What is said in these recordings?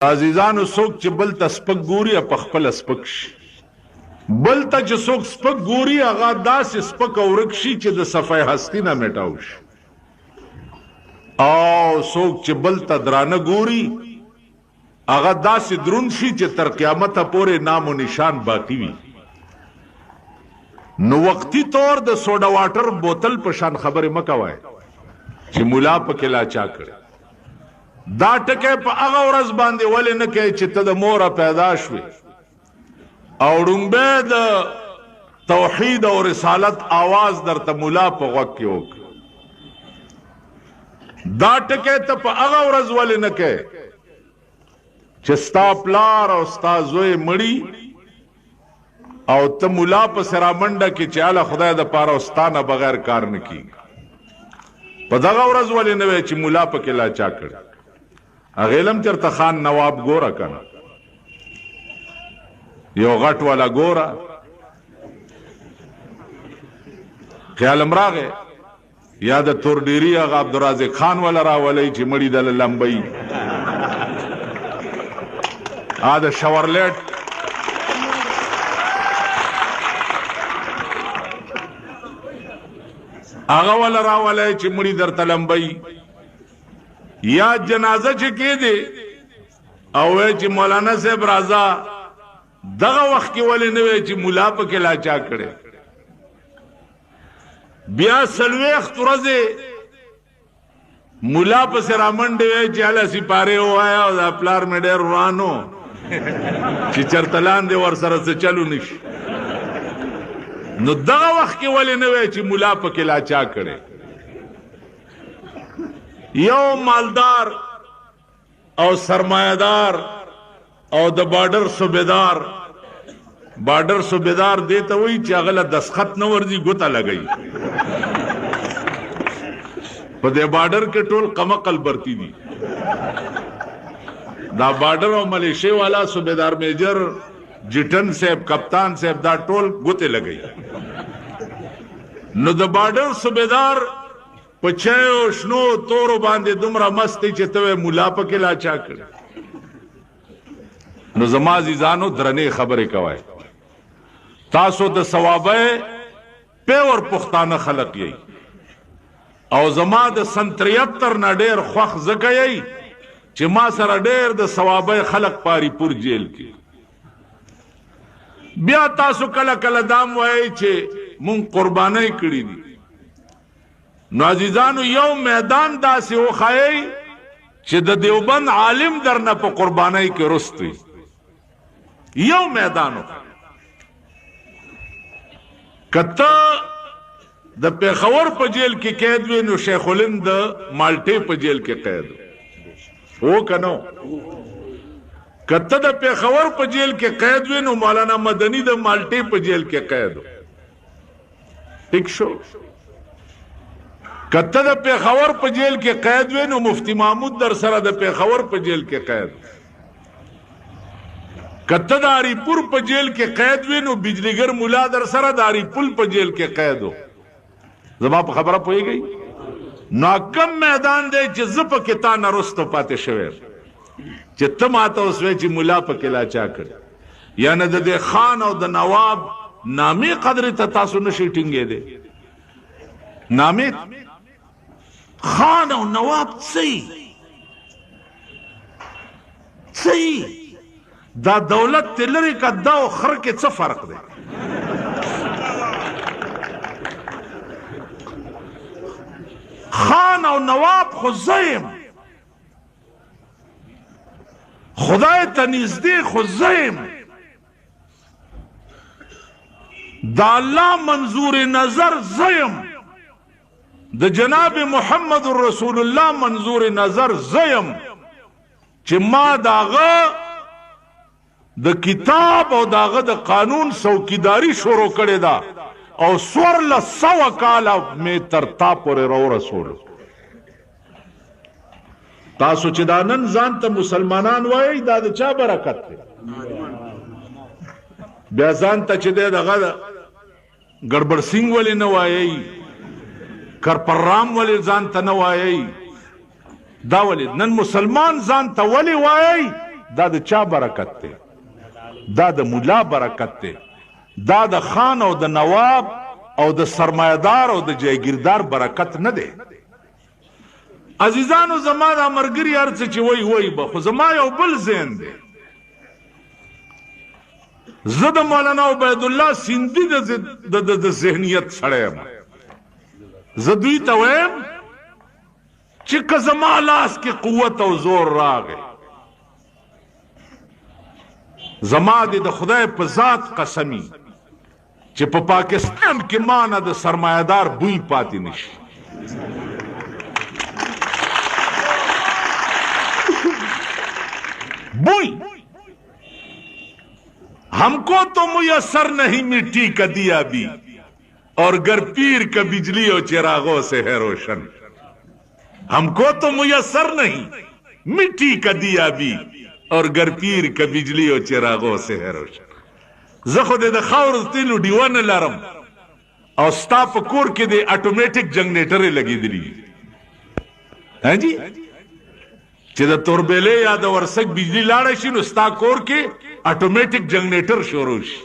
عزیزانو څوک چې بل ته سپک ګوري په خپل سپک شي، بل ته چې څوک سپک ګوري هغه داسې سپک او ورک شي چې د صفای هستی نه میټاو شي، او څوک چې بل ته درانه ګوري هغه داسې دروند شي چې تر قیامته پورې نام و نشان باقی وي. نو وقتی طور د سوډا واټر بوتل په شان خبرې مه کوئ چې ملا پکې لا چا کړی. دا ټکی په هغه ورځ باندې ولې نه کوي چې ته د موره پیدا شوې او ړومبی د توحید او رسالت آواز درته ملا په غوږ کې وکړه. دا ټکی ته په هغه ورځ ولې نه کوي چې ستا پلار او ستا زوی مړي او ته ملا پسې رامنډه کې چې هله خدای دپاره او ستا نه بغیر کار نه کېږي. په دغه ورځ ولې نه وی چې ملا پکې لا چا کړي. هغې لم چېرته خان نواب ګوره که نه یو غټ والا ګوره خیال م راغی یا د تورډیري هغه عبدالرازق خان والا راولئ چې مړي دله لمبئ د شاورلیټ هغه والا راولئ چې مړي درته لمبئ. یا جنازه چې کېدې او وی چې مولانا صاحب راځه دغه وخت کې ولې نه وی چې ملا پکې لا چا کړی. بیا څلوېښت ورځې ملا پسې رامنډې وی چې هله سپارې ووایه او دا پلار مې ډېر وران و چې چېرته لاندې ورسره څه چلو نه شي. نو دغه وخت کې ولې نه وی چې ملا پکې لا چا کړی. یو مالدار او سرمایدار او د بارډر صوبیدار دې ته وایي چې هغه له دستخط نه ورځي ګوته لګوي. په دې بارډر کې ټول کمقل برتی دي. دا بارډر او ملیشیا والا صوبیدار میجر جټن صاحب کپتان صاحب دا ټول ګوتې لګوي. نو د بارډر صوبیدار په چایو شنو تورو باندې دومره مست دی چې ته ملا پکې لا چا کړي. نو زما عزیزانو درنې خبرې کوئ. تاسو د ثوابه پیور پښتانه خلق یئ او زما د سن 73 نه ډېر خوښ ځکه یئ چې ما سره ډېر د ثوابه خلق پاری پور جیل کې. بیا تاسو کله کله دام وایئ چې مونږ قربانۍ کړي دي. نو عزیزانو یو میدان داسې وښایئ چې د دیوبند عالم درنه په قربانۍ کې رست وي. یو میدان که ته د پېښور په جیل کې قید وي نو شیخ الهند د مالټې په جیل کې قید و که نه. که ته د پېښور په جیل کې قید وي نو مولانا مدني د مالټې په جیل کې قید و. ټیک شو. که ته د پېښور په جیل کې قید وې نو مفتی محمود در سره د پېښور په جیل کې قید. که ته د اریپور په جیل کې قید وې نو بجلیګر ملا در سره د اریپول په جیل کې قید و. زما په خبره پوهېږئ. نو کم میدان دی چې زه پکې تا نه رستو پاتې شوی چې ته ماته اوس وایې چې ملا پکې لا چا کړي. یعنې د دې خان او د نواب نامې قدرې ته تاسو نشئ ټینګېدی. نامې خان او نواب څه دا دولت ته لرې که دا او خر کې څه فرق دی. خان او نواب خو زه یم خدای ته نږدې خو زه یم د الله منظور نظر زه یم د جناب محمد رسول الله منظور نظر زیم چې ما داغه د کتاب او داغه د قانون څوکیداری شروع کړې ده او 1400 کاله مې تر تا پورې رسولو. تاسو چې دا نن ځان ته مسلمانان وایئ دا د چا برکت دی. بیا ځان ته چې دی دغه ګړبړ سینګ ولې نه وایئ کرپرام ولې ځان ته نه وایئ دا ولې نن مسلمان ځان ته ولې وایي دا د چا برکت دی؟ دا د مولا برکت دی. دا د خان او د نواب او د سرمایدار او د جایگیردار برکت نه دی. عزیزانو زما دا مرګري هر څه چې وای به، خو زما یو بل ذهن دی. زه د مولانا عبید الله سیندي د ذهنیت سړی یم. زه دوی ته وایم چې که زما لاس کې قوت او زور راغی، زما د خدای په ذات قسمی چې په پاکستان کې مانه د سرمایدار بوی پاتې نشي. بوئی हमको तो मुयस्सर नहीं मिट्टी का दिया भी, और गर पीर का बिजली और चिरागों से है रोशन. हमको तो मुयस्सर नहीं मिट्टी का दिया भी, और गर पीर का बिजली और चिरागों से है रोशन. زه خو د خاور تیلو ډیوانه لرم او ستا په کور کې د اټومیټیک جنریټر لګېدلی. ها جی چې د توربېلې یا د ورسک بجلی لاړه شي نو ستا کور کې اټومیټیک جنریټر شروع شي.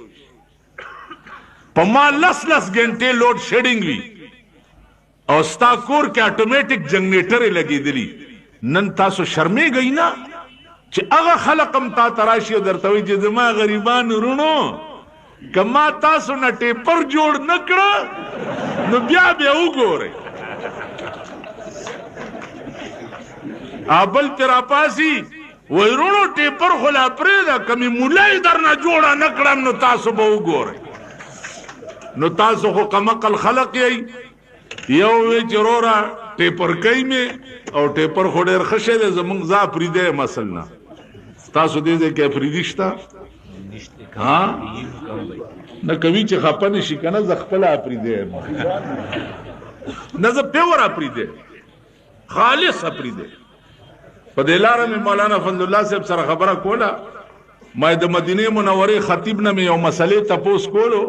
په ما لس غنټې لوډ شیډینګ وي او ستا کور کې اټومیټیک جنریټر لګېدلی. نن تاسو شرمېږئ نه چې هغه خلق هم تا تراشي او درته وایي چې زما غریبان ورونو که ما تاسو نه ټیپر جوړ نه کړه نو بیا وګورئ. ابل تیرا پاسی ویرونو ټیپر خو لا پرېږده، که مې مولای درنه جوړه نه کړم نو تاسو به وګورئ. نو تاسو خو کمقل خلق یئ. یو وی چې وروره ټیپر کوي مې او ټیپر خو ډېر ښه شی دی زمونږ ځا پرېږدی یم اصل نه. تاسو دې ځای کې افریدي شته؟ نه کوي چې خفه نه شي که نه زه خپله افریدی یم. نه زه پیور افریدی، خالص افریدی. په دې لاره مې مولانا فضل الله صاحب سره خبره کوله. ما د مدینې منورې خطیب نه مې یو مسلې تپوس کولو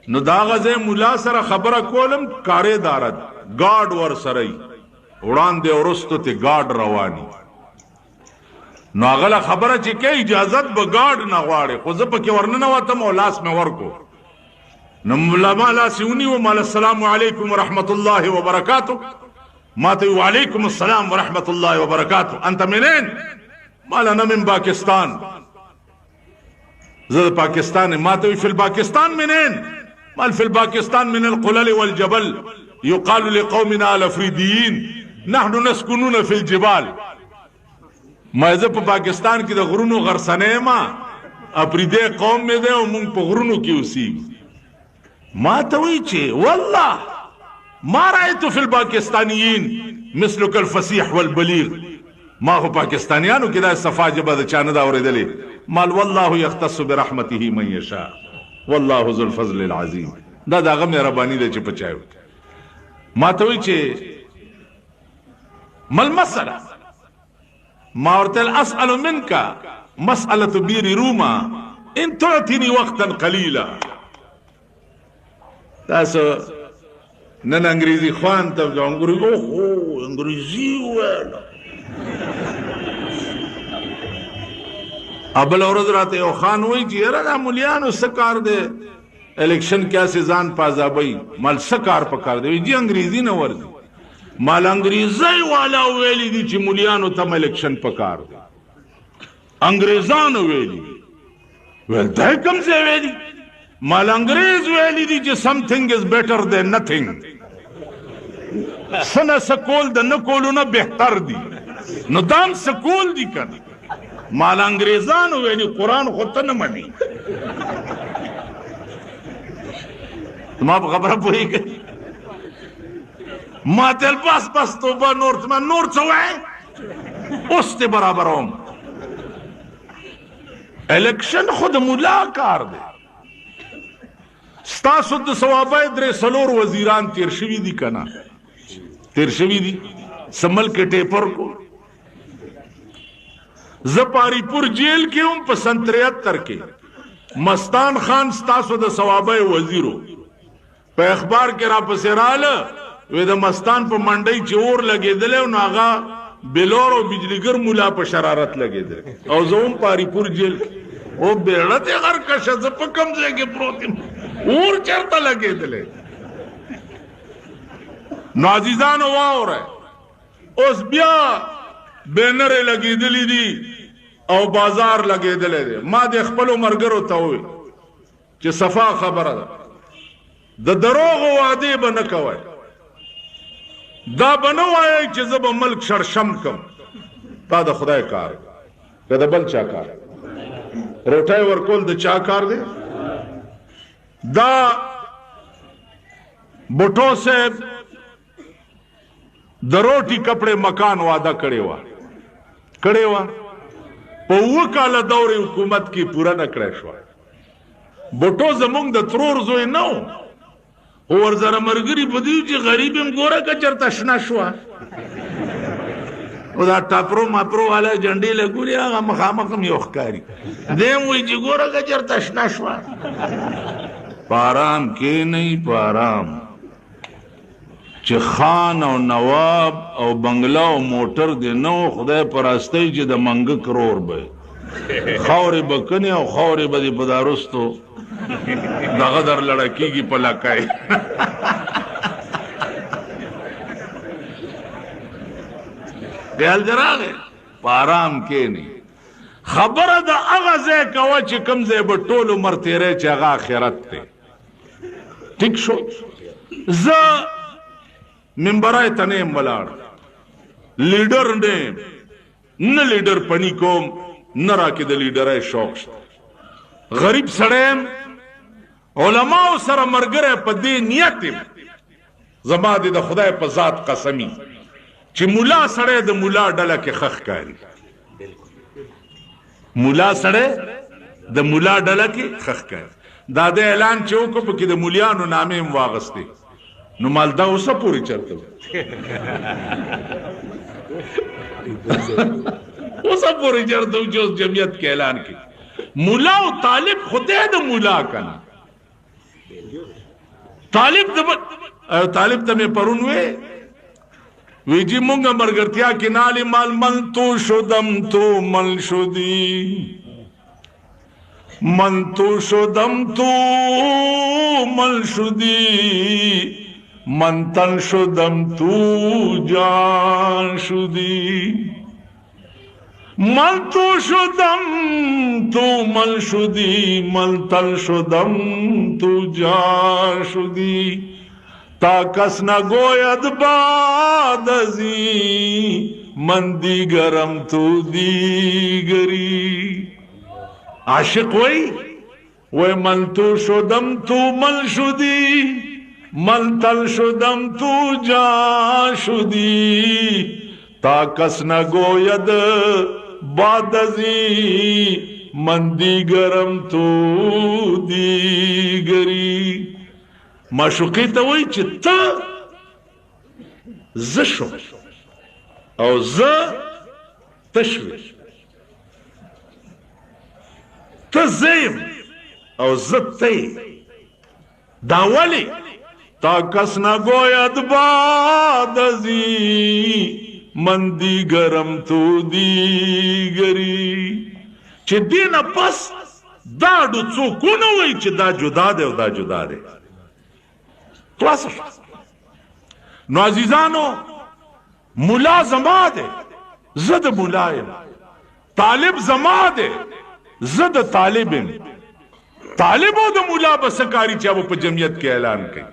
نو دا هغه ځای مولا سره خبره کولم کارې دارد ګاډ ور سره یي وړاندې وروستو ته ګاډ رواني. نو هغه خبره چې کې اجازت به ګاډ نه غواړي، خو زه پکې ورننوتم او لاس مې ورکو. نو ملا ما لاس یې ونیو، ما السلام علیکم ورحمة الله وبرکاته. ما ته وعلیکم السلام ورحمة الله وبرکاته. انت منين؟ مال انا من باکستان. زه پاکستان. ما ته في الباکستان منين؟ مال في الباکستان من القلل والجبل يقال لقومنا الافريديين نحن نسكنون في الجبال. ما زه په پاکستان کې د غرونو غرسنې ما افریدي قوم مې ده او مونږ په غرونو کې اوسېږو. ما ته وایي چې والله ما رأيت في الباکستانیین مثلك الفصیح والبلیغ. ما خو پاکستانیانو کې دا صفا جبه د چا نه ده اورېدلې. مال والله یختص برحمته من یشاء والله ذو الفضل العظیم. دا د هغه مهرباني ده چې په چا وي. ما ته وایي چې ما المسأله؟ ما ورته اسأل منك مسألة بير روما ان تعطيني وقتا قليلا. تاسو نن انګریزي خوان ته انګوري اوهو انګریزي ویل. ابل ورځ راته یو خان وایي چې یاره دا مولیانو څه کار دی الیکشن کې اسې ځان پازابئ. مال څه کار په کار دی؟ وایي جي انګریزي نه ورځي. مال انګریزي والا ویلي دي چې مولیانو ته الیکشن په کار دی. انګریزانو ویلي ویل دا کوم ځای ویلي؟ مال انګریز ویلي دي چې something is better than nothing. سنه سکول د نه کولو نه بهتر دي. نو دام سکول دي کنه. مال انګریزانو ویلي قرآن خو ته نه مني. ما په خبره پوهېږئ؟ ما تل بس توبه نور څه وایې اوس دې برابروم. الیکشن خو د ملا کار دی. ستاسو د ثوابه درې څلور وزیران تیر شوي دي که نه؟ تیر شوي دي. سمل کې ټیپر کو. زه پاری پور جیل کې هم په سن 73 کې مستان خان ستاسو د ثوابه وزیرو په اخبار کې را پسې راله. وی د مستان په منډۍ چې اور لګېدلی نو هغه بلور او بجلیګر مولا په شرارت لګېدل او زوم پاری پور جیل او بیړه ته غر کشه ز په کم ځای کې پروت اور چرته لګېدل. نو عزیزانو واوره اوس بیا بینر لګېدلې دي او بازار لګېدلې دي. ما د خپل مرګرو ته وې چې صفا خبره ده د دروغ وعده به نه کوي. دا بنو وایي چې زه به ملک شړشم کم. دا د خدای کار که د بل چا کار؟ روټۍ ورکول د چا کار دی؟ دا بوټو صاحب د روټي کپڑے مکان وعده کړې وه په 7 کاله دورې حکومت کې پوره نه کړی شوه. بوټو زمونږ د ترور زوی نه و خو ورسره ملګري په دې چې غریب یم ګوره که چېرته شنه شوه او دا ټاپرو ماپرو والا جنډې لګولې هغه مخامخ هم یو ښکاري دی هم وایي چې ګوره که چېرته شنه شوه. په ارام کښېنئ په ارام چې خان او نواب او بنگلا او موټر دې نه و خدای په راستۍ چې د منګه کرور به خاورې به کنې او خاورې به دې په دا رستو دغه در لړه کېږي په لکۍ. خیال دې راغی په ارام کښېنئ. خبره د هغه ځای کوه چې کوم ځای به ټول عمر تېری چې هغه آخرت دی. ټیک شو. زه منبرای ته نه یم ولاړ لیډر نه لیډر پنی کوم نه راکې د لیډرۍ شوق شته. غریب سړی یم علماو سره ملګری په دې نیت یم زما دې د خدای په ذات قسمي چې ملا سړی د ملا ډله کې ښه ښکاري. ملا سړی د ملا ډله کې ښه ښکاري. دا د اعلان چې وکړو پکې د مولیانو نامې هم واغستې نو مالدا اوسه پورې چرته اوسه پورې چرته چې اوس جمعیت کې اعلان کړي. مولا او طالب خدای د مولا کنه. طالب ته مې پرون وی جی مونږه مرګرتیا کې نالي مال من تو شدم تو مل شدی من تو شدم تو مل شدی من تن شدم تو جان شدی من تو شدم تو مل شدی من تن شدم تو جان شدی تا کس نگوید بعد ازی من دیگرم تو دیگری. عاشق وی من تو شدم تو مل شدی من تن شدم تو جان شدی تا کس نگوید بعد ازی من دیگرم تو دیگری. معشوقی ته وایي چې ته زه شوم او زه ته شوې. ته زه یم او زه ته یې. دا ولې؟ تا کس نگوید بعد ازی من دیگرم تو دیگری. چې دې نه پس دا ډو څوک ونه وایي چې دا جدا دی او دا جدا دی. خلاص شو. نو عزیزانو مولا زما دی زه د مولا یم. طالب زما دی زه د طالب یم. طالب او د مولا به څه کاري چې هغه په جمعیت کې اعلان کوي.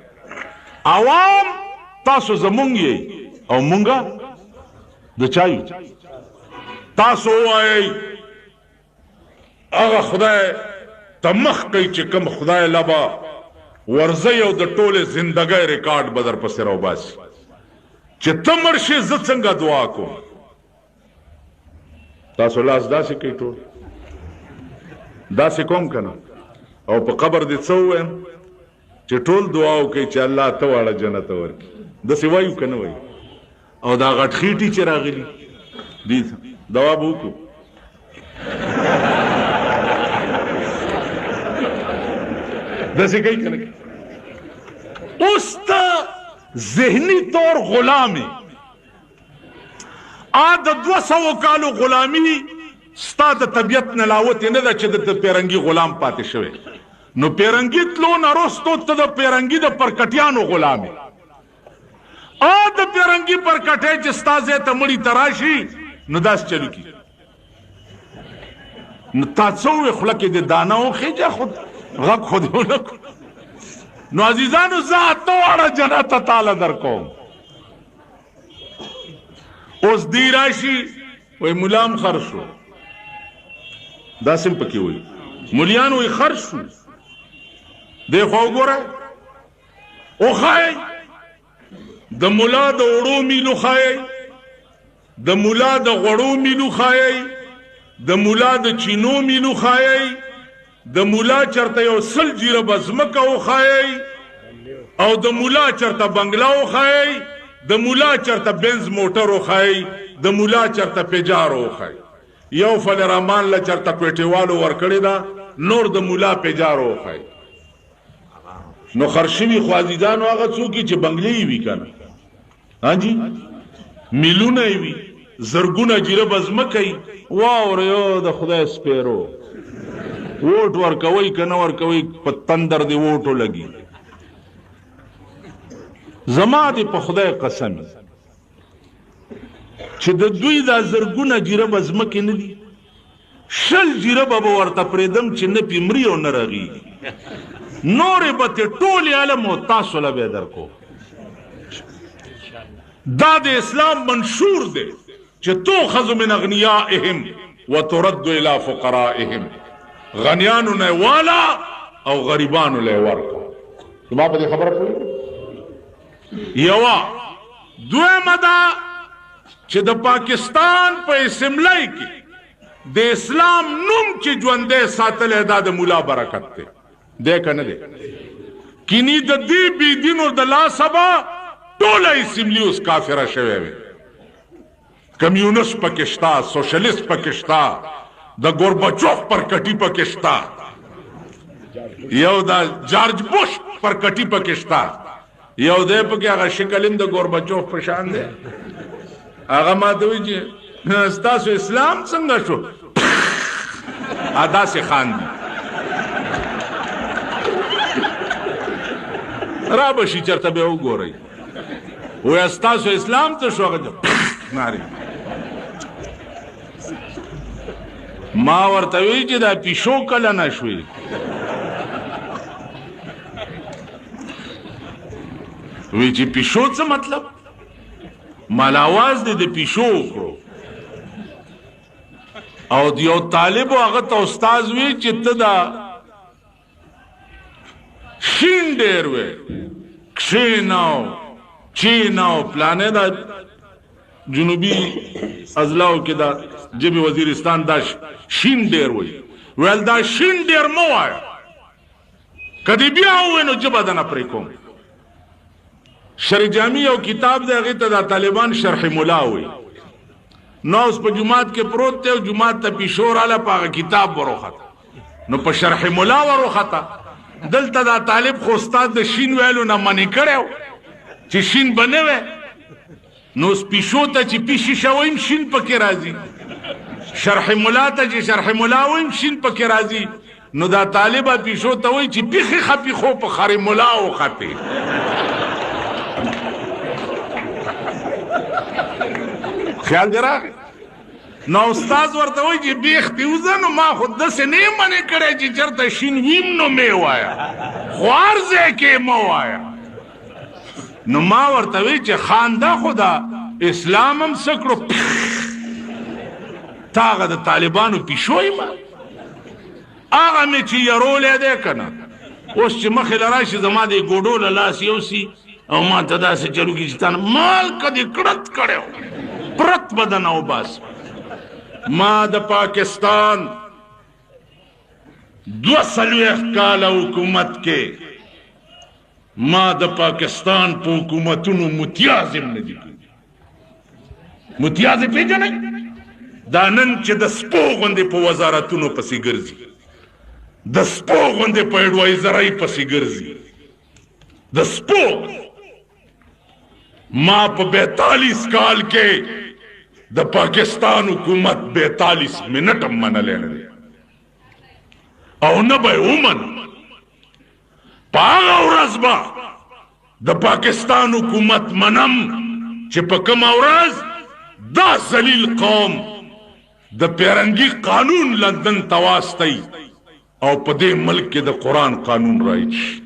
عوام تاسو زمونږ یې او مونږه د چا یو. تاسو وایئ هغه خدای ته مخ کوي چې کوم خدای لبا ورځي او د ټوله زندګۍ ریکارډ بدر پسې راوباسي چې ته مړ شې زه څنګه دعا کوم. تاسو لاس داسې کوي ټول داسې کوم که نه او په قبر دې څه ووایم چې ټول دعا وکړئ چې الله ته واړه جنت ورکړي. داسې وایو که نه وایو؟ او دا غټ خېټي چې راغلي دې دوا به وکړو. داسې کوي که نه کوي؟ اوس ته ذهني طور غلامې د 200 کالو غلامي ستا د طبیعت نه لاوتې نه ده چې د پیرنګي غلام پاتې شوی نو پیرنګي تلو نه وروستو ته د پیرنګي د پرکټیانو غلام یې د پیرنګي پرکټی چې ستا ځای ته مړي ته راشي نو داسې چلو کي نو تا څه ووې خوله کې د دانه وخېجه خو غږ خو دې ونه کړو نو عزیزانو زه اته واړه جنت تعالی در کوم اوس دی راشي وی ملام خر شو داسې پکې وي ملیان وی خر شو دی خو وګوره وښایئ د ملا د وړو میلو ښایئ د ملا د غوړو میلو ښایئ د ملا د چینو میلو ښایئ د مولا چرته یو 100 جیربه ځمکه وښایئ او د مولا چرته بنګله وښایئ د مولا چرته بنز موټر وښایئ د مولا چرته پیجار وښایئ یو فل رحمان له چرته کوټیوالو ورکړې ده نور د مولا پیجار وښایئ نو خرشوي خو عزیزانو هغه څوک چې بنګلې وي که نه جی میلونه یې وي زرګونه جیربه ځمکه یي واوره یو د خدای سپیرو ووټ ورکوئ که نه ورکوئ په تندر دې ووټو لګي زما دې په خدای قسم چې د دوی دا زرګونه جیربه ځمکې نه دي 100 جیربه به ورته پرېږدم چې نه پې مري او نه رغېږي نورې به ترې ټولې علم او تاسو له به یې درکو دا د اسلام منشور دی چې تؤخذ من اغنیائهم وترد الى فقرائهم غنیانو نه والا او غریبانو له ورکو زما په دې خبره پوهېږئ یوه دویمه ده چې د پاکستان په اسمبلی کې د اسلام نوم چې ژوندی ساتلی دا د ملا برکت دی دی که نه دی کینی د دې بېدینو د لاسه به ټوله اسمبلي اوس کافره شوی وي کمیونست پکې شته سوشلیست پکې شته د ګورباچوف پرکټي پکې شته یو د جارج بوش پرکټي پکې شته یو دی پکې هغه شکل هم د ګورباچوف په شان دی هغه ما ته وایي چې ستاسو اسلام څنګه شو داسې خاندي را به شي چېرته به یې وګورئ وایي ستاسو اسلام څه شو هغه نارې ما ورته وی چې دا پیشو کله نه شوې وی چې پیشو څه مطلب مال آواز دې د پیشو وکړو او یو طالب هغه ته استاد وی چې ته دا شین ډېر وې کښېناو چیناو پلانې دا جنوبي اضلاعو کې دا جبه وزیرستان دا شین ډېر وایي ویل دا شین ډېر مه وایه که دې بیا ووایې نو جبه ده نه پرې کوم شرح جامي یو کتاب دی هغې ته دا طالبان شرح ملا وایي نو اوس په جومات کې پروت دی او جومات ته پیشو راله په هغه کتاب وروخته نو په شرح ملا وروخته دلته دا طالب خو استاد د شین ویلو نه منې کړی چې شین به نه وی نو اوس پیشو ته چې پیشي شه ویم شین پکې راځي شرح ملا ته چې شرح ملا ویم شین پکې راځي نو دا طالبه پیشو ته وایي چې پیخي خپي خو په خر ملا وختې خیال دې راغی نو استاد ورته وایي چې بیخ دې وځه نو ما خو داسې نه یې منې کړی چې چېرته شین ویم نو مې ووایه خو هر ځای کې یې مه وایه نو ما ورته وی چې خانده خو دا اسلام هم څه کړو تا هغه د طالبانو پیشو یم هغه مې چې یرولی دی که نه اوس چې مخې له راشي زما د ګوډو له لاس یوسي او ما ته داسې چلو کړي چې تا نه مال که دې کړت کړی پرت به دنه وباسم ما د پاکستان 42 کاله حکومت کې ما د پاکستان په حکومتونو متیاز هم نه دي کړي متیاز یې پېژنئ دا نن چې د سپو غوندې په وزارتونو پسې ګرځي د سپو غوندې په اډوایزرۍ پسې ګرځي د سپو ما په 42 کال کې د پاکستان حکومت 42 منټ هم منلی نه دی او نه به یې ومنه په هغه ورځ به د پاکستان حکومت منم چې په کومه ورځ دا ذلیل قوم د پیرنګي قانون لندن ته واستئ او په دې ملک کې د قرآن قانون رایج شي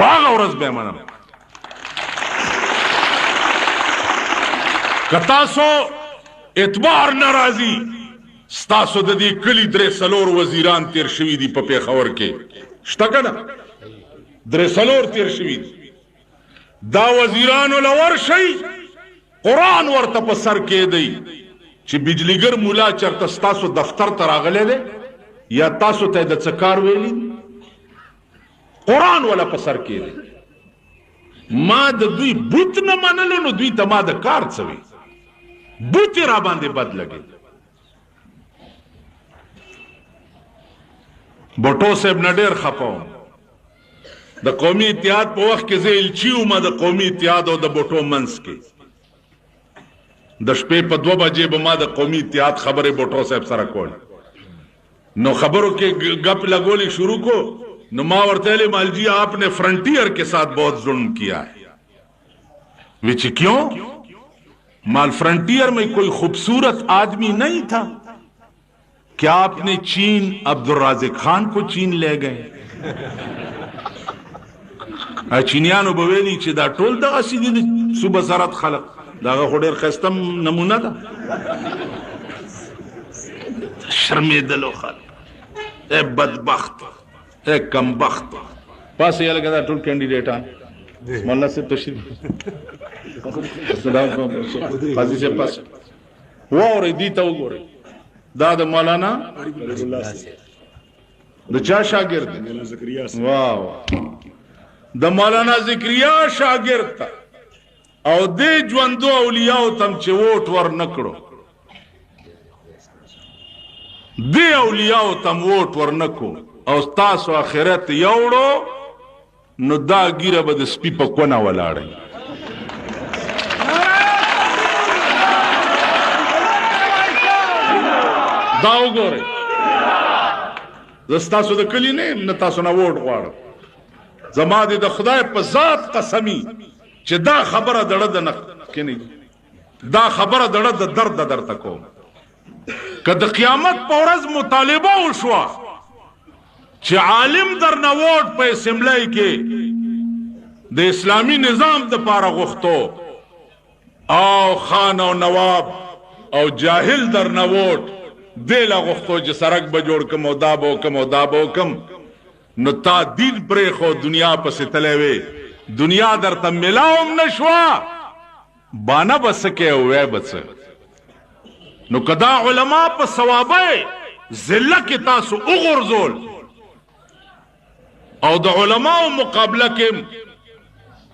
په هغه ورځ به یې منم که تاسو اعتبار نه راځي ستاسو د دې کلي 3 وزیران تیر شوي دي په پېښور کې شته که نه 3 تیر شوي دي دا وزیرانو له ورشئ قرآن ورته په سر کېدی چې بجلیګر مولا چېرته ستاسو دفتر ته راغلی دی یا تاسو ته د څه کار ویلي قرآن ولا په سر کېدی ما د دوی بوت نه منلو نو دوی ته ما د کار څه وي بوت یې را باندې بد لګېد بوټو صاحب نه ډېر خفه وم د قومي اتحاد په وخت کې زه الچي وم د قومي اتحاد او د بوټو منځ کې د شپې په 2 بجې به ما د قومي اتحاد خبرې بوټو صاحب سره کول نو خبروں کے گپ لگولی شروع کو نو ما ورته ویلې مالجی آپ نے فرنٹیئر کے ساتھ بہت ظلم کیا ہے وچ کیوں مال فرنٹیئر میں کوئی خوبصورت آدمی نہیں تھا کیا آپ نے چین عبدالرازق خان کو چین لے گئے چینیانو به ویلي چې دا ټول دغسې دي صوبه سرحد خلق دغه خو ډېر ښایسته نمونه ده شرمېدلو خلک اے بدبخت اے کمبخت پاسې یې لکه دا ټول کینډیډیټان مولانا صاحب تشریف قاضي صاحب پاسې واورئ دې ته وګورئ دا د مولانا د چا شاګرد واو د مولانا ذکریا شاګرد ته او دې ژوندو اولیاو تم چې ووټ ور نه کړو دې اولیاو تم ووټ ور نه کړو او تاسو آخرت یوړو نو دا ګیره به د سپي په کونه ولاړئ دا وګورئ زه ستاسو د کلي نه یم نه تاسو نه ووټ غواړم زما دې د خدای په ذات قسمی چې دا خبره دړه د نه کینی دا خبره دړه د درد درته کوم که د قیامت په ورځ مطالبه وشوه چې عالم در نه ووټ په اسمبلی کې د اسلامي نظام د پاره غوښتو او خان او نواب او جاهل در نه ووټ دې لا غوښتو چې سړک به جوړ کم او دا به وکم او دا به وکم نو تا دین پرېښو دنیا پسې تلی وې دنیا درته ملاوم نه شوه بانه به څه کې او وی به څه نو که دا علما په ثوابه ذله کې تاسو وغورځول او د علماو مقابله کې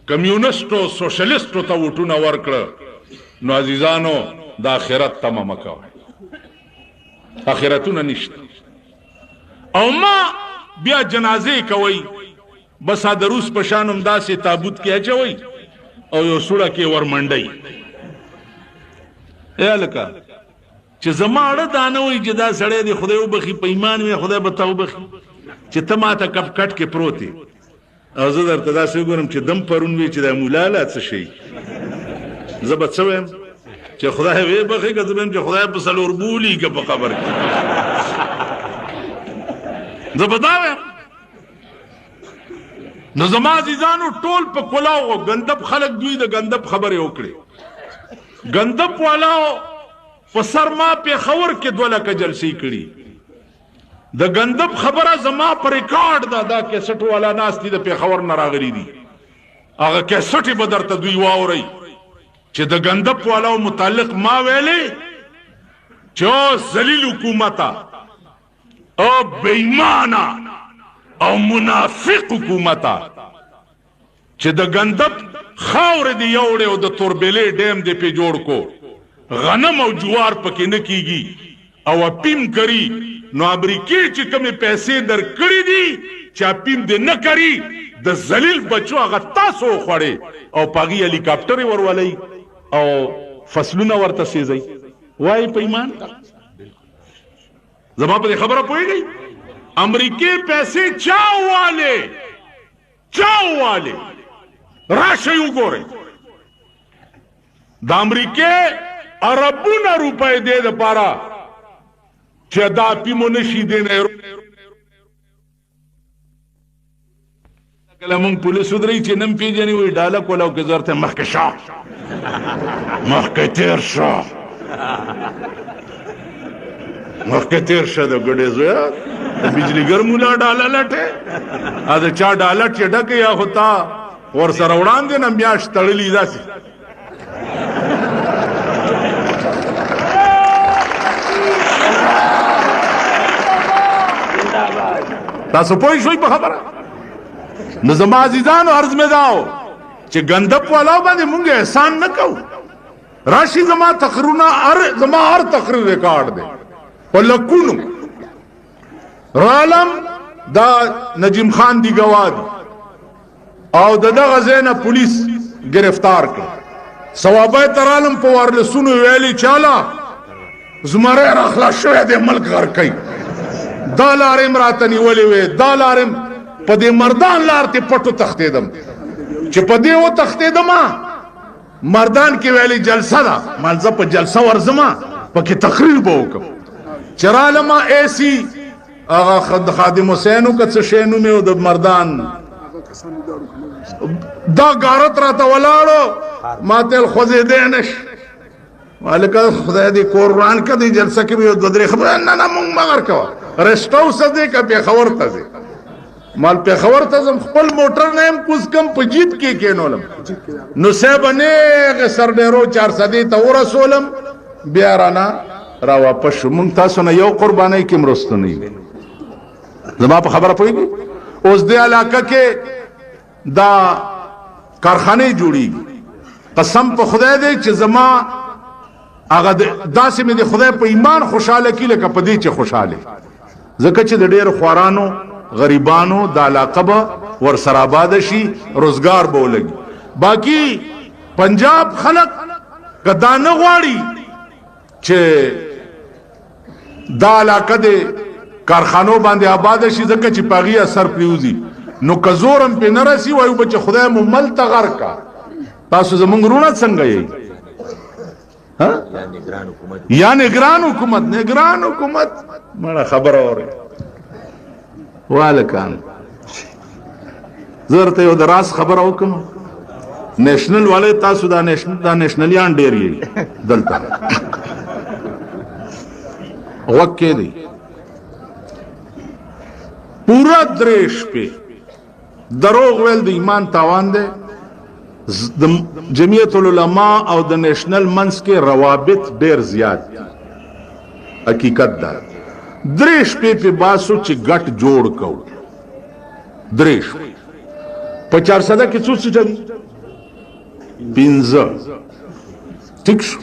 کمیونسټو سوشلیسټو ته ووټونه ورکړه نو عزیزانو د آخرت تمه مه کوئ آخرتونه نشته او ما بیا جنازې کوئ بس د روس په شان هم داسې تابوت کې اچوئ او یو سوړه کې ورمنډئ ای هلکه چې زما اړه دا نه وایي چې دا سړی دی خدای وبخي په ایمان وي خدای به تا وبخي چې ته ماته کپ کټ کې پروت یې او زه درته داسې وګورم چې دم پرون وي چې دا مولا لا څه شي زه به څه وایم چې خدای وی بخي که زه به یم چې خدای په څلور بولي که په قبر کې زه به دا وایم نو زما عزیزانو ټول په کلاو ګندب خلک دوی د ګندب خبرې وکړي ګندب والاو په سر ما پېښور کې 2 لکه جلسې کړي د ګندب خبره زما په ریکارډ ده دا کیسټ والا ناست دي د پېښور نه راغلي دي هغه کیسټې به درته دوی واورئ چې د ګندب والاو متعلق ما ویلې چې او ذلیل حکومته او بېایمانه او منافق حکومته چې د ګندب خاورې دې یوړې او د توربېلې ډیم دې پې جوړ کو غنم او جوار پکې نه کیږي او اپیم کری نو امریکې چې کومې پیسې درکړې دي چې اپیم دې نه کری د ذلیل بچو هغه تاسو وخوړې او په هغې هلیکاپټرې ورولئ او فصلونه ورته سيزي وای په ایمان زما په خبره پوهیږي امریکای پیسې چاواله راشه وګورئ د امریکای اربونه روپۍ دې د پاره چې دا پیمو نشي دینه کله مونږ پولیس ودرې چې نم پیژنې وي ډاله کولاو کې ضرورت مخکې شاه مخکې تیر شاه د ګډې زویا د بجلیګر مولا ډاله لټه ا د چا ډاله چې ډکه یا ہوتا ور سره وړاندې نه میاش تړلې داسي تاسو پوه شئ په خبره نو زما عزیزانو عرض مې داو چې ګندپ والا باندې مونږ احسان نه کوو راشي زما تقریرونه زما هر تقریر ریکارډ دی په لکونو رالم دا نجیم خان دی گواه دی او دغه ځای نه پولیس گرفتار کړ ثوابه ترالم په ورلسونو ویلي چاله زمره راخلا شوی د ملک غر کوي دا لارې مراته نیولې وې دا لارې په دې مردان لار ته پټو تختیدم چې په دې و تختیدم مردان کې ویلي جلسه ده مالزه په جلسه ورزما پکې تقریر به وکم چراله ما ایسی هغه خادم حسینو که څه شینو مې د مردان دا غارت راته ولاړو ما تل خوځېدې نش مالک خدای دې قرآن کدي جلسه کې یو د درې خبره نه مونږ مگر کوه رسټ هاوس دې که پېښور ته ځې مال پېښور ته ځم خپل موټر نه یم کوز کم په جیت کې کېنولم نو صاحب نیغې سرډېرو 400 ته ورسولم بیا رانه را واپس شو مونږ تاسو نه یو قربانۍ کې مرسته نه یو زما په خبره پوهېږي اوس دې علاقه کې دا کارخانې جوړېږي قسم په خدای دی چې زما هغه داسې مې د خدای په ایمان خوشحاله کړي لکه په دې چې خوشحاله ځکه چې د ډېرو خوارانو غریبانو د علاقه به ورسره آباد شي روزګار به ولګي باقي پنجاب خلک که دا نه غواړي چې دا علاقه د کارخانو باندې آباد شي ځکه چې په هغې اثر پرېوځي نو که زورم پې نه رسي وایو به چې خدای مو ملته غر کا تاسو زمونږ وروڼه څنګه یې یا نگران حکومت مړه خبره اورئ والکان زه درته یو د راز خبره وکړم نیشنل والے تاسو دا نیشنلیان ډېر یې دلته غوږ کېدی پورا درېش پې دروغ ویل د ایمان تاوان دی د جمعیت العلماء او د نیشنل منځ کې روابط ډېر زیات دي حقیقت دا درې شپې په باسو چې ګټ جوړ کوو درې شپې په 400 کې څو سیټه دي 15 ټیک شو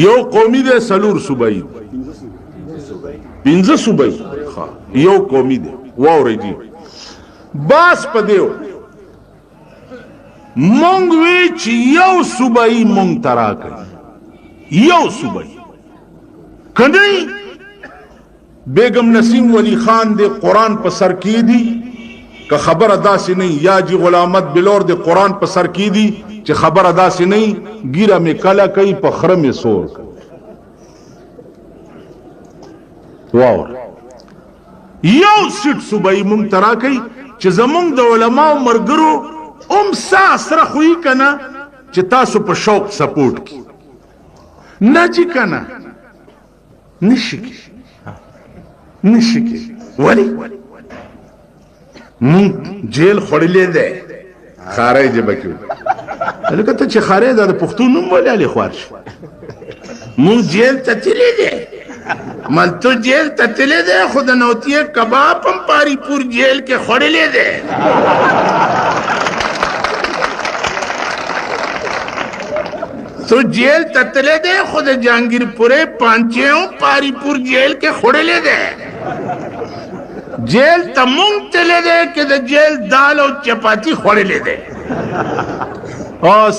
یو قومي دی سلور صوبایي 15 صوبایي یو قومي دی واورئ جی باس په دیو مونږ وی چې یو صوبایي مونږ ته راکړي یو صوبایي کنی بیگم نسیم ولی خان دے قرآن پر سر کی دی کہ خبر ادا سے نہیں یا جی غلامت بلور دے قرآن پر سر کی دی کہ خبر ادا سے نہیں گیرہ میں کلا کئی پخر میں سور واو یو سیٹ صوبائی مونږ ته راکړي چې زمونږ د علماو مرګرو سا سره خوی کنا چې تاسو په شوق سپورټ کی نه چې کنا نشکی ولی مون جیل خوڑلے دے خارای جبا کیو لکه ته چې خارای دا د پښتون نوم ولې علي خوارش مون جیل ته تللی دے مال تو جیل ته تللی دے خود نوتیه کباب هم پاری پور جیل کې خوڑلے دے تو جیل تتلے دے خود جہانگیر پورے پانچیوں پاری پور جیل کے خوڑے لے دے جیل تمونگ تلے دے کہ دے جیل دال اور چپاتی خوڑے لے دے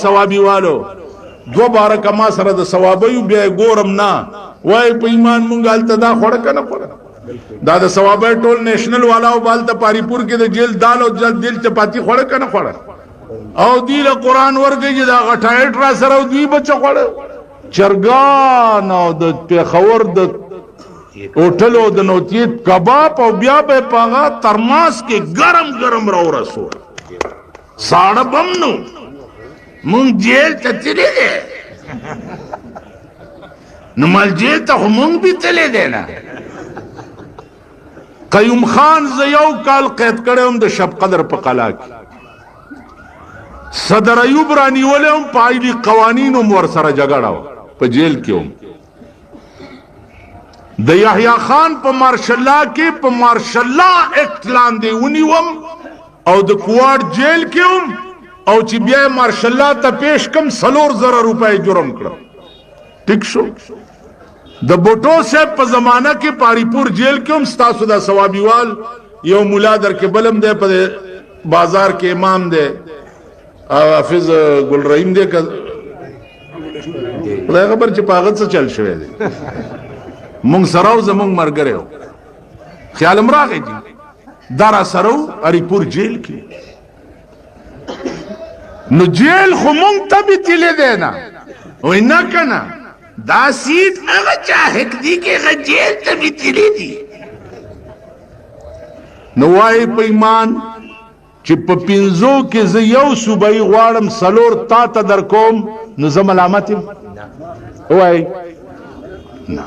ثوابی والو دو باره کما سره د ثوابیو بیا ګورم نه وای په ایمان مونږ هلته دا خوړه که نه خوړه دا د ثوابی ټول نیشنل والاو به هلته پاریپور کې د جیل دال او دل چپاتی خوړه که نه خوړه او دی له قرآن ورکوي چې دا غټایټ را سره او دوی به څه خوړه چرګان او د پېښور د هوټلو د نوتیت کباب او بیا به په هغه ترماس کې ګرم ګرم راورسو ساړه بم نو مونږ جیل ته تللی دی نو مال جیل ته خو مونږ بې تللی دی نه قیوم خان زه یو کال قید کړی وم د شب قدر په قلعه کې صدر ایوب رانیولی هم په عیلي قوانینو م ورسره جګړه وه په جیل کې هم د یحیی خان په مارشلا کې په مارشلا اکټ لاندې ونیوم او د کوواټ جیل کې هم او چې بیا مارشلا ته پیش کم 4,000 روپۍ جرم کړم ټیک شو د بوټو صاحب په زمانه کې پاریپور جیل کې هم ستاسو دا ثوابیوال یو مولا در کې بلم دی په بازار کې امام دی حافظ ګل رحیم دی خدای خبر چې په هغه څه چل شوی دی مونږ سره او زمونږ ملګری و خیال م راغی چې دا را سره و اریپور جیل کې نو جیل خو مونږ ته بې تللی دی نه وایي نه که نه دا سیټ هغه چا حق دی کې هغه جیل ته بې تللی دي نو وایي په ایمان چې په 5 کې زه یو صوبایي غواړم 4 تا ته در کوم نو زه ملامت یم وایي نه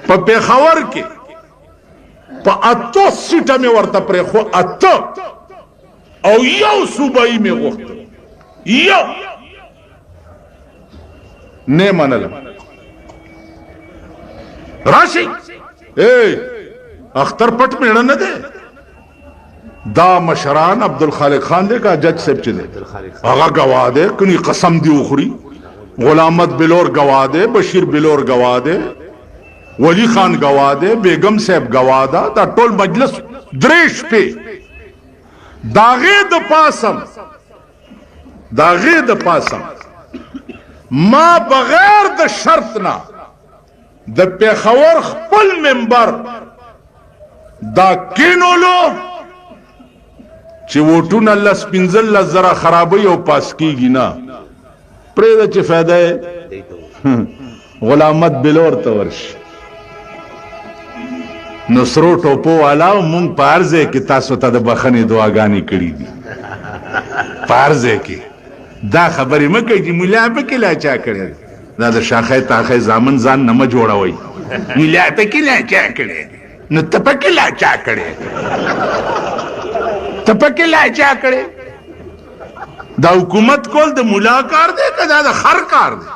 په پېښور کې په 8 سیټه مې ورته پرېښو 8 او یو صوبایي مې غوښته یو نه منلم راشي اختر پټ میړه نه دی دا مشران عبدالخالق خان دی کا جج صاحب چې دی هغه گواه دی کنی قسم دی وخوري غلامت بلور گواه دی بشیر بلور گواه دی ولی خان گواه دی بیگم صاحب گواه دا دا ټول مجلس دریش پی داغه د پاسم ما بغیر د شرط نه د پېښور خپل منبر دا کینولو چې ووټونه 15,000 خرابوي او پاس کیږي نه پرېږده چې فایده یې غلامت بلور ته ورشي نو سرو ټوپو والاو مونږ په هر ځای کې تاسو ته د بخښنې دعاګانې کړي دي په هر ځای کې دا خبرې مه کوئ چې ملا پکې لا چا کړی دا د شاخۍ تاخۍ زامن ځان نه مه جوړوئ ملا پکې لا چا کړی نو ته پکې لا چا کړی ته پکې لا چا کړی دا حکومت کول د ملا کار دی که دا د خر کار دی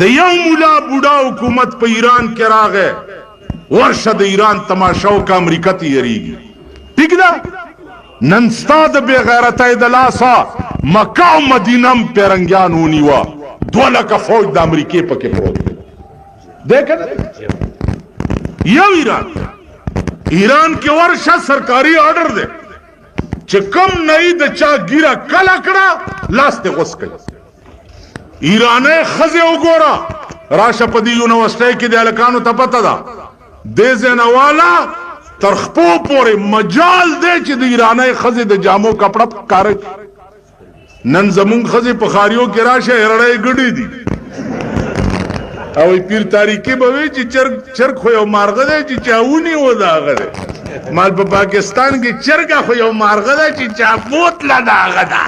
د یو ملا بوډا حکومت په ایران کې راغی ورشه د ایران تماشا وکړه امریکا ته یریږي ټیک ده نن ستا د بې غیرتۍ د لاسه مکه او مدینه م پیرنګیان ونیوه 2 لکه فوج د امریکې پکې پروت دی که نه یو ایران کې ورشه سرکاري آرډر دی چې کم نئی د چا ګیره کله کړه لاس ته غوڅ کوي ایرانی ښځې وګوره راشه په دې یونیورسټۍ کې د هلکانو ته پته ده دې ځای نه والا تر خپو پورې مجال دی چې د ایرانی ښځې د جامو کپړه ښکاره کړي نن زمونږ ښځې په ښاریو کې راشه هرړۍ ګډې دي او پیر تاریخي به وي چې چرګ خو یو مارغه دی چې چا ونیو د هغه دی مال په پاکستان کې چرګه خو یو مارغه ده چې چا بوتله د هغه ده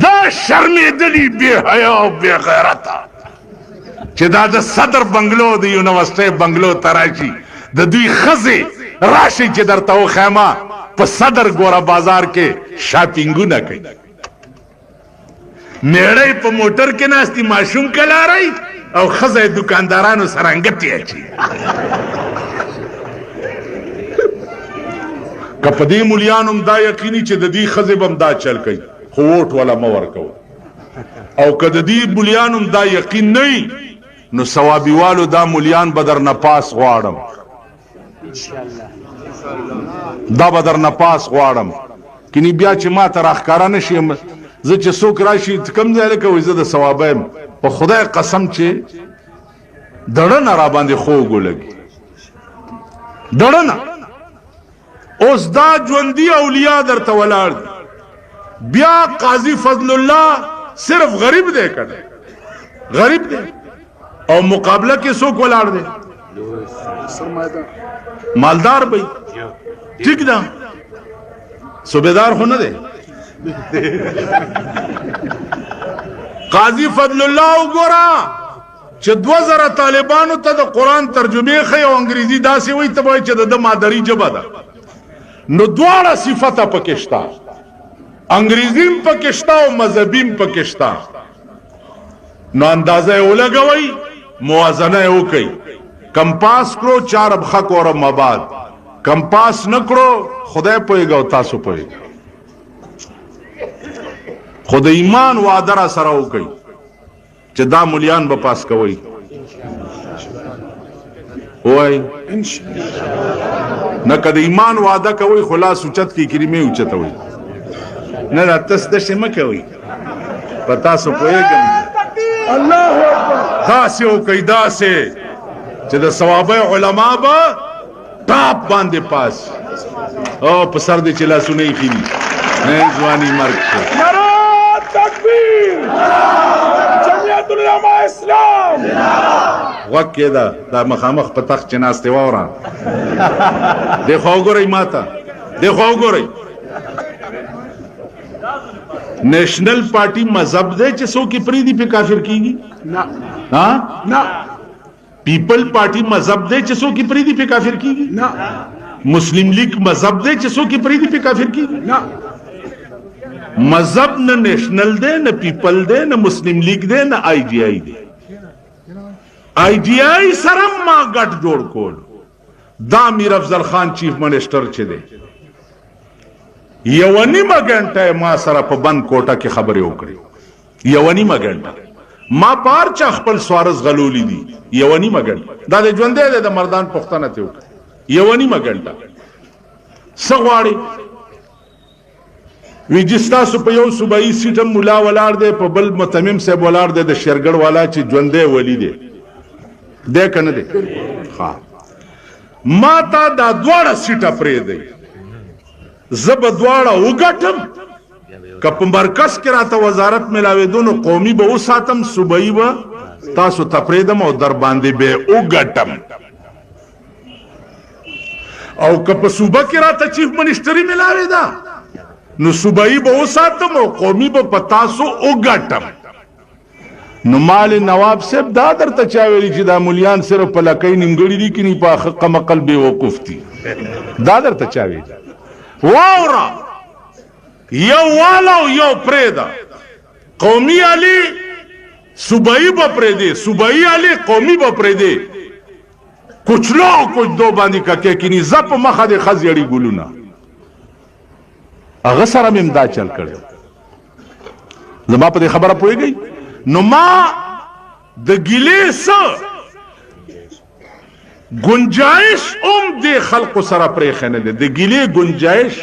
دا شرمېدلي بې حیا او بې غیرته چې دا د صدر بنګلو د یونیورسټۍ بنګلو ته راشي د دوی ښځې راشي چې درته وښیمه په صدر ګوره بازار کې شاپینګونه کوي میړی په موټر کې ناستي ماشوم کلاری او ښځه دکاندارانو سره انګتې اچي که په دې ملیانو هم دا یقیني چې د دې ښځې به هم دا چل کوي خو ووټ والا مه ورکوه او که د دې ملیانو هم دا یقین نه وي نو ثوابیوالو دا ملیان به درنه پاس غواړم دا به درنه پاس غواړم کني بیا چې ما ته راښکاره نه شي زه چې څوک راشي کوم ځای لکه وایي زه د ثوابه یم په خدای قسم چې دړنه را باندې خوږ ولګي دړنه اوس دا ژوندي اولیاء درته ولاړ دي بیا قاضي فضل الله صرف غریب دی کنه غریب دی او مقابله کې څوک ولاړ دی مالدار بھئی ٹھیک دا صوبیدار خو نه دی قاضي فضل الله وګوره چې 2000 طالبانو ته د قرآن ترجمه ښیي او انګریزي داسې وایي ته به وایي چې د مادري ژبه ده نو دواړه صفته پکې شته انګریزي هم پکې شته او مذهبي هم پکې شته نو اندازه یې ولګوئ موازنه یې وکئ کمپاس کړو 4 ابخه کوره مباد کمپاس نه کړو خدای پوهېږي او تاسو پوهېږئ خو د ایمان وعده را سره وکئ چې دا ملیان به پاس کوئ وای نه که د ایمان وعده کوئ خو لاس اوچت کړئ کلمې اوچتوئ نه دا تاسو داسې مه کوئ په تاسو پوهېږم الله اکبر داسې وکئ داسې چې د ثوابه علما به ټاپ باندې پاس او په سر دې چې لاسونه یې خېلي نه ځواني مرګ شو نعره تکبیر جمعیت العلماء اسلام غوږ کېده دا مخامخ په تخت چې ناستې واوره دې خوا وګورئ ما ته دې خوا وګورئ نیشنل پارټي مذهب دی چې څوک یې پرېږدي پې کافر کېږي نه پیپل پارټي مذهب دی چې څوک یې پرېږدي پې کافر کېږي نه مسلم لیگ مذهب دی چې څوک یې پرېږدي پې کافر کېږي نه مذهب نه نیشنل دی نه پیپل دی نه مسلم لیگ دی نه آئی ڈی آئی دی آئی ڈی آئی سره ما ګټ جوړ کول دا امیر افضل خان چیف منسٹر چې دی یوه نیمه ګنټه ما سره په بند کوټه کې خبرې وکړې یوه نیمه ګنټه ما په هر چا خپل سوارز غلولی دي یوه نیمه ګنټه دا د ژوندی دی د مردان پوښتنه ترې وکړه یوه نیمه ګنټه څه غواړې وی چې ستاسو په یو صوبایي سیټ هم ملا ولاړ دی په بل متمم صاحب ولاړ دی د شیرګړ والا چې ژوندی ولی دی دی که نه دی ما ته دا دواړه سیټه پرېږدئ زه به دواړه وګټم که په مرکز کې راته وزارت ملاوېدو نو قومي به وساتم صوبایي به تاسو ته پرېږدم او در باندې به وګټم او که په صوبه کې راته چیف منسټري ملاوېده نو صوبایي به وساتم او قومي به په تاسو وګټم نو مال نواب صاحب دا درته چا ویلي چې دا ملیان صرف په لکۍ نیمګړي دي که نه په حقه مقل بېوقوف دي دا درته چا ویلي واوره یو والا او یو پرېږده قومي علي صوبایي به پرېږدې صوبایي علي قومي به پرېږدې کوچلو او کوچدو باندې ککې کیني زه په مخه دې ښه زیړي ګلونه هغه سره مې هم دا چل کړی زما په دې خبره پوهېږئ نو ما د ګیلې څه گنجائش هم دې خلقو سره پرېښی نه دی د ګیلې گنجائش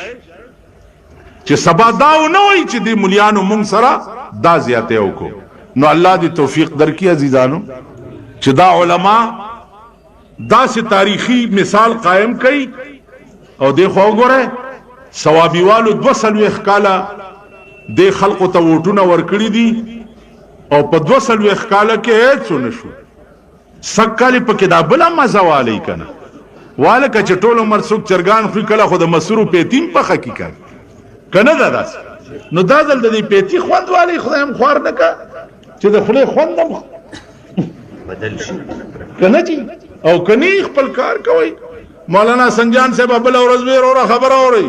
چې سبا دا ونه وایي چې دې ملیانو مونږ سره دا زیاتی وکړو نو الله دې توفیق درکړي عزیزانو چې دا علما داسې تاریخي مثال قائم کوي او دې خوا وګورئ ثوابي والو 240 کاله دې خلقو ته ووټونه ورکړي دي او په 240 کاله کې هېڅ ونه شو سږ کال پکې دا بله مزه والی که نه والکه چې ټول عمر څوک چرګان خوري کله خو د مسرو پیتي هم پخه کي که که نه ده داسې نو دا ځل د دې پیتي خوند والی خدای هم خوار نه که چې د خولې خوند هم بدل شي که نه چې او که نه خپل کار کوئ مولانا سنجان صاحب بله ورځ ویې وروره خبره اورئ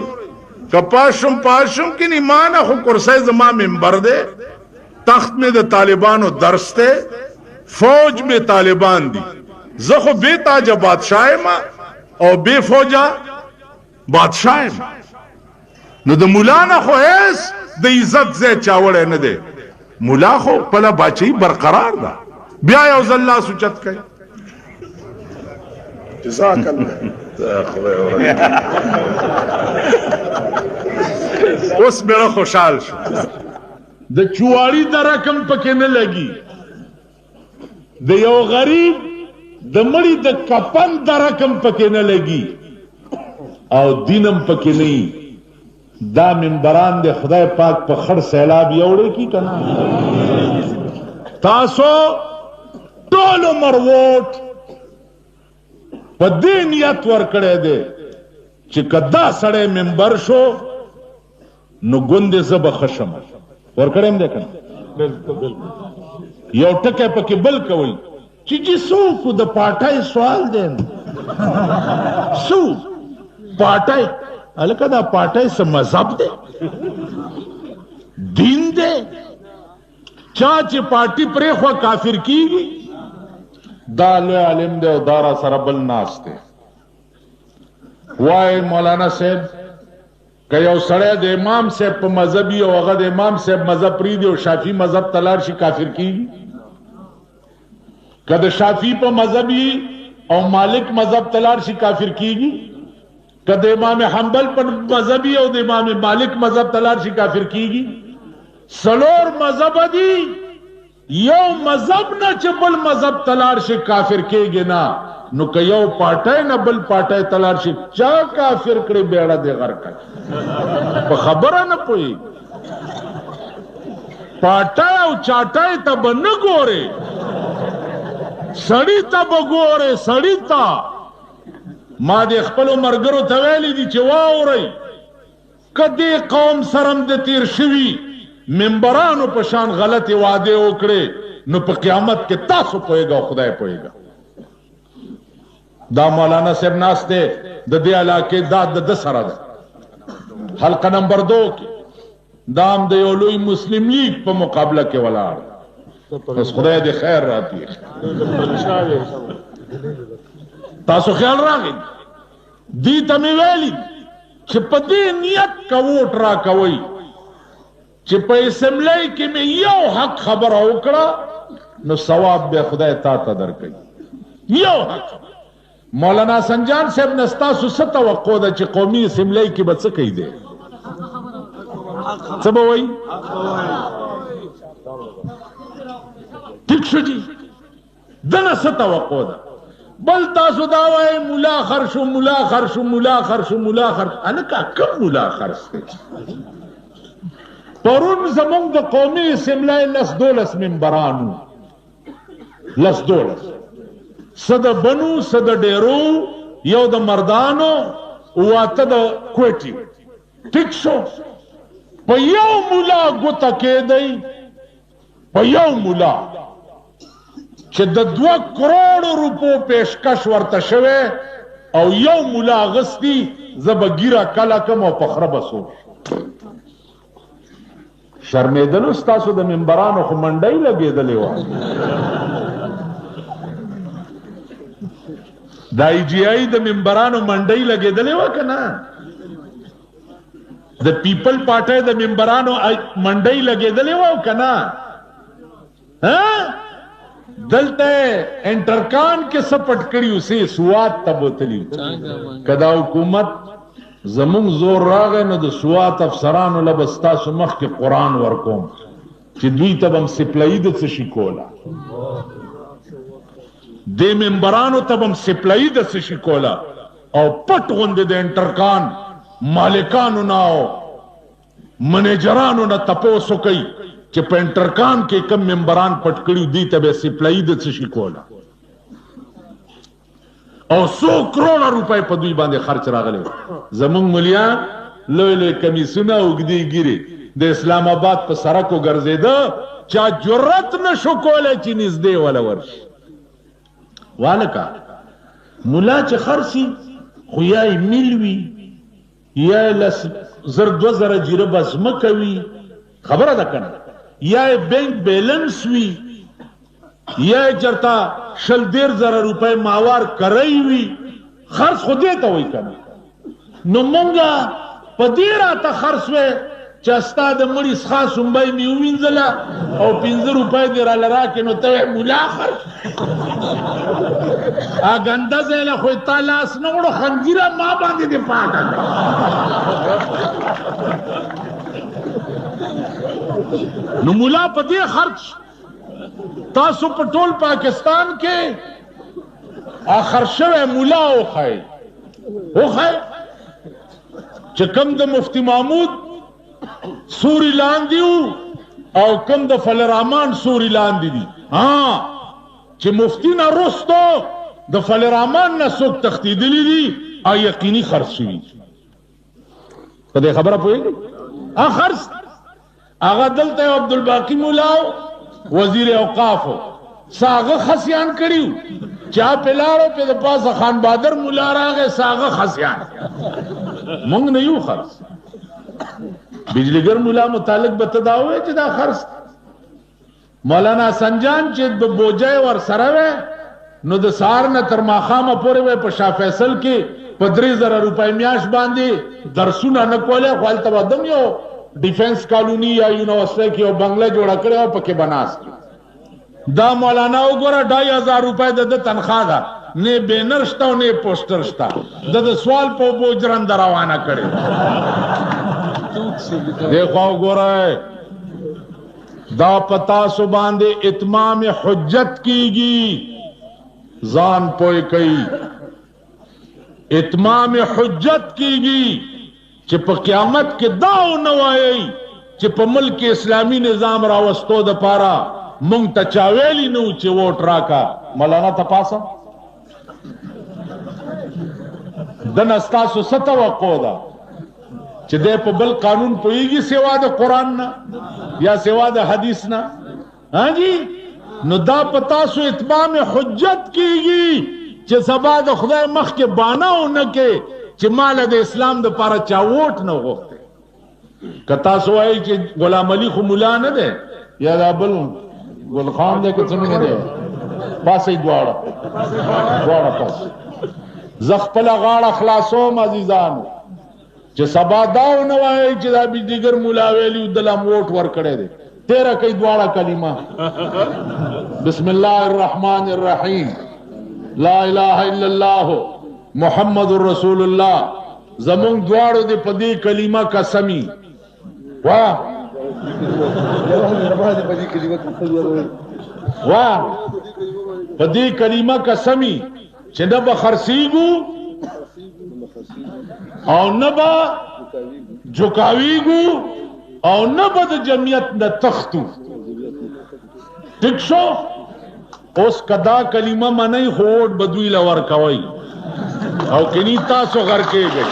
که پاشم کې نه ما نه خو کرسی زما منبر دی تخت میں د طالبانو درس تے فوج میں طالبان دی زه خو بے تاجه بادشاہ ما او بے فوجا بادشاہ ما نو د مولا نه خو هیڅ د عزت ځای چاوړی نه دی مولا خو خپله باچهي برقرار ده بیا یو ځل لاس اوچت کوي اوس میرا خوشحال شو د چواری د رقم پکې نه لګي د یو غریب د مړي د کپن د رقم پکې نه لګي او دینم پکې نه دا منبران د خدای پاک په خړ سیلاب یوړې کی کنه تاسو ټول عمر ووټ په دې نیت ورکړی دی چې کدا سړی منبر شو نو ګوندې زه به ښه شم ورکړی م دی که نه یو ټکی پکې بل کوئ چې جي څوک د پاټۍ سوال دی څو پاټۍ هلکه دا پاټۍ څه مذهب دی دین دی چا چې پارټي پرېښوه کافر کیږي دا لوی عالم دی او دا را سره بل ناست دی وای مولانا صاحب که یو سړی د امام صاحب په مذهب وي او هغه د امام صاحب مذهب پرېږدي او شافعي مذهب ته لاړ شي کافر کیږي که د شافعي په مذهب وي او مالک مذهب ته لاړ شي کافر کیږي که د امام حنبل په مذهب وي او د امام مالک مذهب ته لاړ شي کافر کیږي سلور مذهب دي یو مذهب نه چې بل مذهب ته لاړ شي کافر کیږي نه نو که یو پاټی نه بل پاټی ته لاړ شي چا کافر کړي بیړه دې غرق کړي په خبره نه پوهېږي پاټی او چاټی ته به نه ګورې سړي ته به ګورې سړي ته ما د خپلو ملګرو ته ویلي دي چې واورئ که دې قوم سره م د تیر شوي منبرانو په شان غلطې وعدې وکړې نو په قیامت کې تاسو پوهېږه او خدای پوهېږه دا مولانا صاحب ناست دی د دې علاقې دا د ده سره ده حلقه نمبر 2 کې دا هم د یو لوی مسلم لیگ په مقابله کې ولاړ بس خدای دې خیر راپېښ تاسو خیال راغی دې ته مې ویلي چې په دې نیت که ووټ راکوئ چې په اسمبلی کې مې یو حق خبره وکړه نو ثواب به خدای تا ته درکوي یو حق مولانا سنجان صاحب نه ستاسو څه توقع ده چې قومي اسمبلی کې به څه کوي دی څه به وایي ټیک شو جي دنه څه توقع ده بل تاسو دا وایي ملا خر شو ملا خر شو ملا خر شو ملا خر هلکه کوم ملا خرڅ دی پرون زمونږ د قومي اسمبلی 10-12 ممبرانو 10-12 څه د بنو څه د ډیرو یو د مردانو واته د کوټي ټیک شو په یو مولا ګوته کېدی په یو مولا چې د 2 کروڑو روپو پیشکش ورته شوی او یو مولا اغستی زه به ګیره کله کم او په خره به سوم شرمېدلو ستاسو د ممبرانو خو منډۍ لګېدلې وه د ای جی آی د ممبرانو منډۍ لګېدلې وه که نه د پیپل پارټۍ د ممبرانو منډۍ لګېدلې وه که نه دلته انټرکان کې څه پټ کړي اوسې سوات ته بوتلي که دا حکومت زمونږ زور راغی نو د سوات افسرانو له به ستاسو مخکې قرآن ورکوم چې دوی ته به م سپلایي د څه شي کوله دې ممبرانو ته به م سپلایي د څه شي کوله او پټ غوندې د انټرکان مالکانو نه او منیجرانو نه تپوس وکئ چې په انټرکان کې کم ممبران پټ کړي دوی ته به سپلایي د څه شي کوله او 100 کروڑه روپۍ په دوی باندې خرچ راغلی زمونږ ملیان لوی لوی کمیسونه اوږدې ګیرې د اسلام آباد په سړکو ګرځېده چا جرت نشو کولی چې نږدې وله ورشي والکه ملا چې خرڅي خو یا یې میل وي یا یې 10,000 جیره به ځمکه وي خبره ده که نه یا یې بینک بیلنس وي یا چرتا 1,000 روپۍ ماوار کرای وي خرڅ خو دې ته وایي که نه نو مونږه په دې راته خرڅ وی چې ستا د مړي څخه سنبی مې ووینځله او 15 روپۍ دې راله راکړې نو ته وایې ملا خرڅ ګنده ځای له خو تا لاس نه وړو خنزیره ما باندې دې پاټه نو ملا په دې خرڅ تاسو په ټول پاکستان کې آخر شوی ملا وښی چې کم د مفتی محمود سوري لاندې وو او کم د فلرحمان سوري لاندې دي چې مفتی نه رستو د فلرحمان نه څوک تښتېدلي دي او یقیني خرڅ شوي په دې خبره پوهېږئ خرڅ هغه دلته یو عبدالباقي مولا وزیر اوقافو ساغه خسیان کړیو چا په لارو په د پاسه خان بادر مولا راغی ساغه خسیان مونږ نه یو خرڅ بجلیګر مولا متعلق به ته دا وایې چې دا خرڅ مولانا سنجان چې د بوجای ور سره وی نو د سهار نه تر ماښامه پورې وی په شاه فیصل کې په 3000 روپۍ میاشت باندې درسونه نه کولی خو هلته به دم یو ډیفنس کالوني یا یونیورسټۍ کې یو بنګله جوړه کړې او پکې بناست دا مولانا وګوره 2500 روپۍ د تنخواه ده نه بینر شته او نه پوسټر شته د سوال په بوجرند روانه کړې دیکھو وګوره دا پتا سو باندې اتمام حجت کیږي ځان پوي کوي اتمام حجت کیږي چې په قیامت کې داو نه وایي چې په ملک اسلامی نظام راوستو د پاره مونږ ته چا ویلي نه و چې ووټ راکا مولانا تپاسه دنه ستاسو څه توقع ده چې دی په بل قانون پوهېږي سوا د قرآن نه یا سوا د حدیث نه جی نو دا په تاسو اتمام حجت کیږي چې سبا د خدای مخ کې بانا و نه کې چې مال د اسلام د پاره چا ووټ نه غوښته که تاسو وایي چې غلام علي خو ملا نه دی یا دا بل ګل خان دی که څنګه دی پاسې دواړه پاس زه خپله غاړه خلاصوم عزیزانو چې سبا دا ونه وایي چې دا بجلیګر ملا ویلي دله م ووټ ورکړی دی تیره کوي دواړه کلمه بسم الله الرحمن الرحیم لا اله الا الله محمد رسول الله زمونږ دواړو دې په دې کلمه قسمي واه په دې کلمه قسمي چې نه به خرڅېږو او نه به جوکاویږو او نه به د جمعیت نه تښتو ټیک شو اوس کدا کلمه منئ خو ووټ به دوی له ورکوئ او کني تاسو غر کېږئ